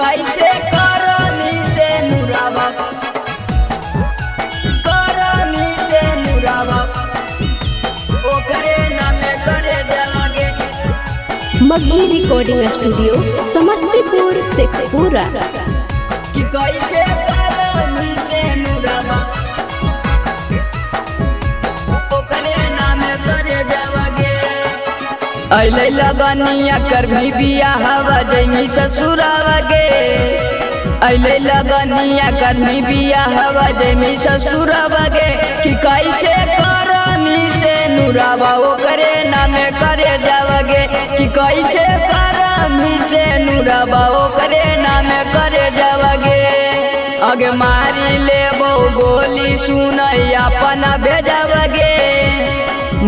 कैसे करमी से नुरावा ओकरे नामे करे जाओगे। Magahi recording studio Samastipur Sheikhpura. कि कैसे करमी से नुरावा ओकरे नामे करे जाओगे। अइले लगनिया करमी बियाहवा जइमी ससुरावा गे। अइले लगनिया करमी बियाहवा जइमी ससुरावा गे। कि कैसे करमी से नुरावा ओकरे नामे करे जाओगे। कि कैसे करमी से नुरावा ओकरे नामे करे जाओगे। अगे मारी लेबो गोली सुनई अपना भेजावगे।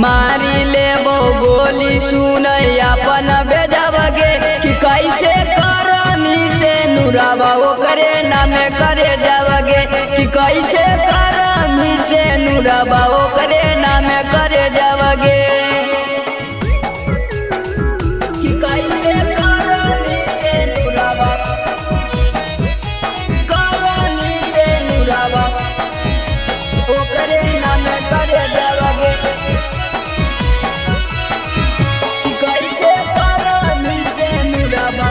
मारी लेबो गोली सुनई अपना भेजावगे। कि कैसे करमी से नुरावा ओकरे नामे करे जाओगे। कि कैसे करमी से नुरावा ओकरे नामे करे जाओगे। कि कैसे करमी से नुरावा ओकरे नामे करे जाओगे। कि कैसे करमी से नुरावा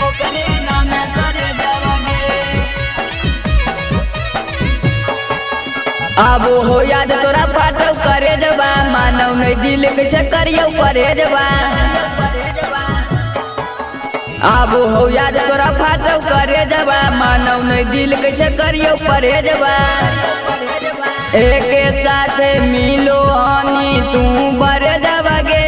ओकरे नामे करे जाओगे। अब हो याद तोरा फाटल करे जबा। मानव नहीं दिल कैसे करियो करे जबा। अब हो याद तोरा फाटल करे जबा। मानव नहीं दिल कैसे करियो करे जबा। एक साथ मिलो हनी तू बरे जाओगे।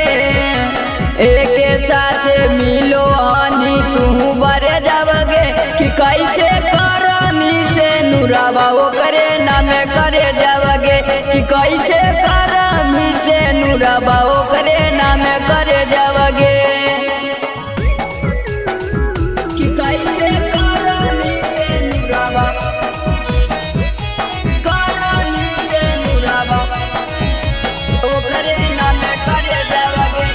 एक साथ मिलो हनी तू बरे जाओगे। कि कैसे करमी से नुरावा ओकरे नामे करे जाओगे। कि कैसे करमी से नुरावा ओकरे नामे करे जाओगे। कि कैसे करमी से नुरावा ओकरे नामे करे जाओगे।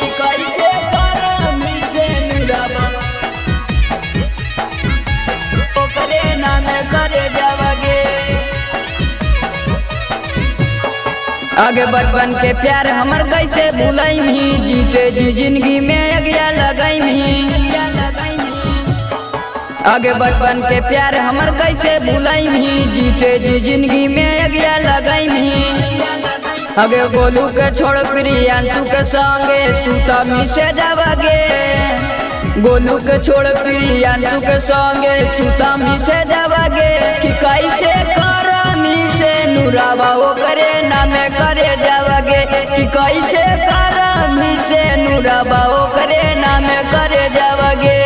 कि कैसे करमी से नुरावा ओकरे नामे करे जाओगे। आगे बचपन के प्यार हमर कैसे भूलैमी। जीते जी जिंदगी में अगिया लगैमी। आगे बचपन के प्यार हमर कैसे भूलैमी। जीते जी जिंदगी में अगिया लगैमी। आगे गोलू के छोड़ प्रियांशु के संगे सुतमी से जाओगे। गोलू के छोड़ प्रियांशु के संगे सुतमी से जाओगे। कि कैसे करमी से नुरावा ओकरे नामे करे जाओगे। कि कैसे करमी से नुरावा ओकरे नामे करे जाओगे।